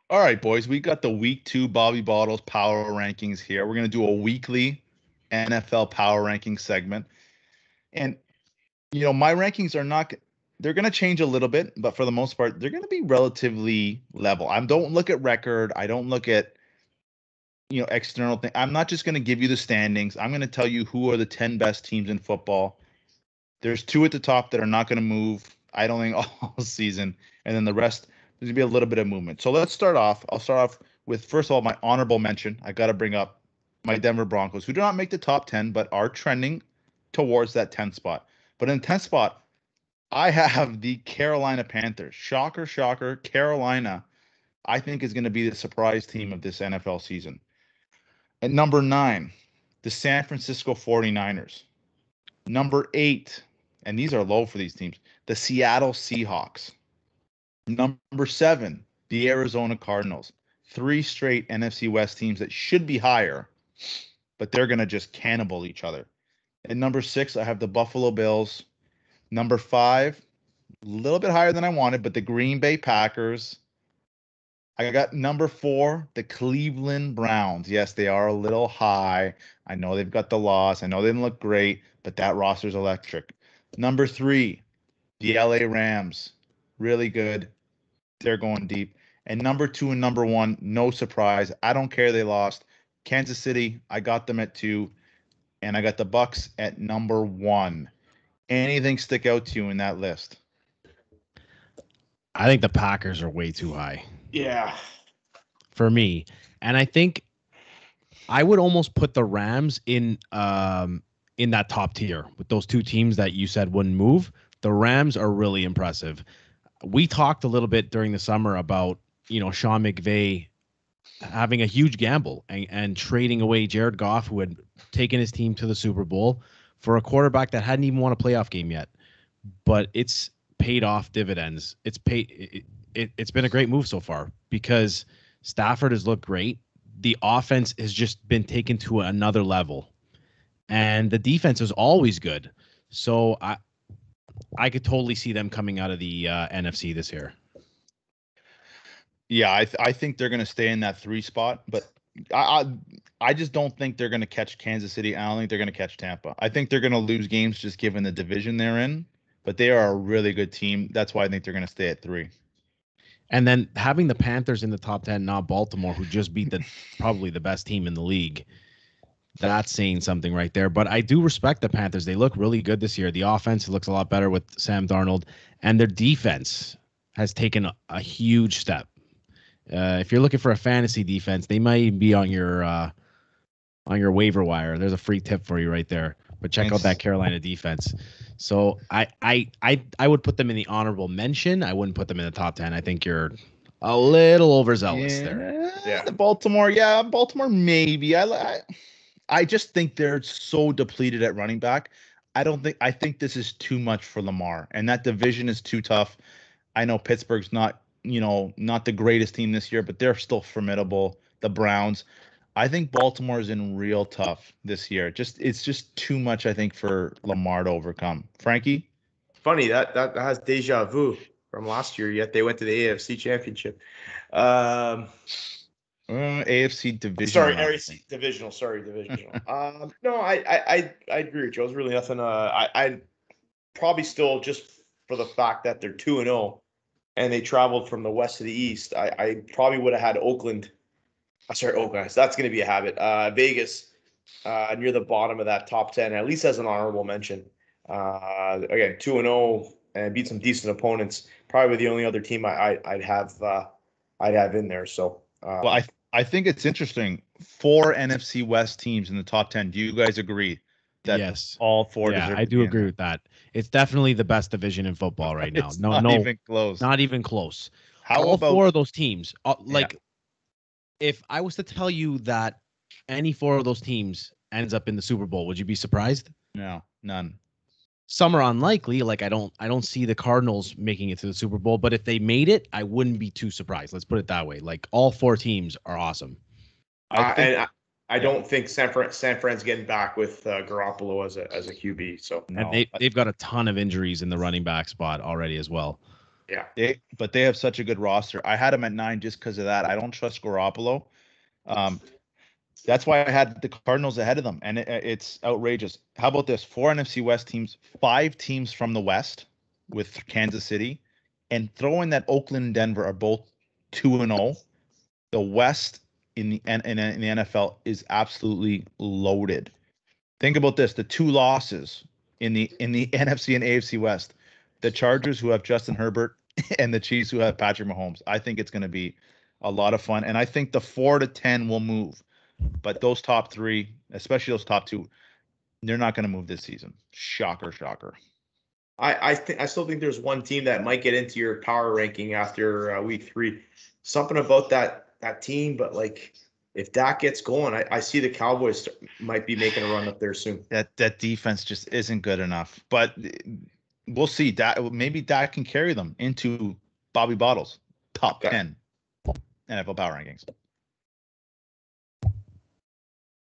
All right, boys, we got the week 2 Bobby Bottles power rankings here. We're going to do a weekly NFL power ranking segment. And, my rankings are not, they're going to change a little bit, but for the most part, they're going to be relatively level. I don't look at record. I don't look at, external thing. I'm not just going to give you the standings. I'm going to tell you who are the 10 best teams in football. There's 2 at the top that are not going to move, I don't think, all season. And then the rest, there's going to be a little bit of movement. So let's start off. I'll start off with, first of all, my honorable mention. I got to bring up my Denver Broncos, who do not make the top 10, but are trending towards that 10th spot. But in the 10th spot, I have the Carolina Panthers. Shocker, shocker. Carolina, I think, is going to be the surprise team of this NFL season. At number 9, the San Francisco 49ers. Number 8, and these are low for these teams, the Seattle Seahawks. Number 7, the Arizona Cardinals. 3 straight NFC West teams that should be higher, but they're going to just cannibal each other. At number 6, I have the Buffalo Bills. Number 5, a little bit higher than I wanted, but the Green Bay Packers. I got number 4, the Cleveland Browns. Yes, they are a little high. I know they've got the loss. I know they didn't look great, but that roster's electric. Number 3, the LA Rams. Really good. They're going deep. And number 2 and number 1, no surprise. I don't care they lost. Kansas City, I got them at 2. And I got the Bucks at number 1. Anything stick out to you in that list? I think the Packers are way too high. Yeah. For me. And I think I would almost put the Rams in that top tier with those 2 teams that you said wouldn't move. The Rams are really impressive. We talked a little bit during the summer about, Sean McVay having a huge gamble and trading away Jared Goff, who had taken his team to the Super Bowl, for a quarterback that hadn't even won a playoff game yet. But it's paid off dividends. It's been a great move so far because Stafford has looked great. The offense has just been taken to another level, and the defense is always good. So I could totally see them coming out of the NFC this year. Yeah, I think they're going to stay in that 3 spot, but I just don't think they're going to catch Kansas City. I don't think they're going to catch Tampa. I think they're going to lose games just given the division they're in, but they are a really good team. That's why I think they're going to stay at 3. And then having the Panthers in the top 10, not Baltimore, who just beat probably the best team in the league, that's saying something right there. But I do respect the Panthers. They look really good this year. The offense looks a lot better with Sam Darnold, and their defense has taken a huge step. If you're looking for a fantasy defense, they might even be on your waiver wire. There's a free tip for you right there. But check out that Carolina defense. So I would put them in the honorable mention. I wouldn't put them in the top 10. I think you're a little overzealous there. Yeah, Baltimore maybe. I just think they're so depleted at running back. I think this is too much for Lamar, and that division is too tough. I know Pittsburgh's not the greatest team this year, but they're still formidable. The Browns. I think Baltimore is in real tough this year. It's just too much, I think, for Lamar to overcome. Frankie? Funny, that has deja vu from last year, yet they went to the AFC Championship. AFC divisional. Sorry, AFC divisional. No, I agree with you. It was really nothing. I probably still, just for the fact that they're 2-0 and they traveled from the west to the east, I probably would have had Oakland. Oakland. That's going to be a habit. Vegas, near the bottom of that top 10, at least as an honorable mention. Again, 2-0 and beat some decent opponents. Probably the only other team I'd have in there. So, well, I think it's interesting. 4 NFC West teams in the top 10. Do you guys agree that yes, all 4? Yeah, I do agree with that. It's definitely the best division in football right now. Not even close. Not even close. How all about 4 of those teams? If I was to tell you that any 4 of those teams ends up in the Super Bowl, would you be surprised? No, none. Some are unlikely. Like I don't see the Cardinals making it to the Super Bowl, but if they made it, I wouldn't be too surprised. Let's put it that way. Like all 4 teams are awesome. I don't think San Fran's getting back with Garoppolo as a QB. So and they've got a ton of injuries in the running back spot already as well. Yeah. But they have such a good roster. I had them at 9 just because of that. I don't trust Garoppolo. That's why I had the Cardinals ahead of them, and it's outrageous. How about this? 4 NFC West teams, 5 teams from the West with Kansas City, and throw in that Oakland and Denver are both 2-0. The West in the NFL is absolutely loaded. Think about this: the 2 losses in the NFC and AFC West, the Chargers who have Justin Herbert and the Chiefs who have Patrick Mahomes. I think it's going to be a lot of fun, and I think the 4 to 10 will move. But those top 3, especially those top 2, they're not going to move this season. Shocker, shocker. I still think there's one team that might get into your power ranking after week 3. Something about that team, but like if Dak gets going, I see the Cowboys might be making a run up there soon. That defense just isn't good enough. But we'll see. Maybe Dak can carry them into Bobby Bottles top 10 NFL power rankings.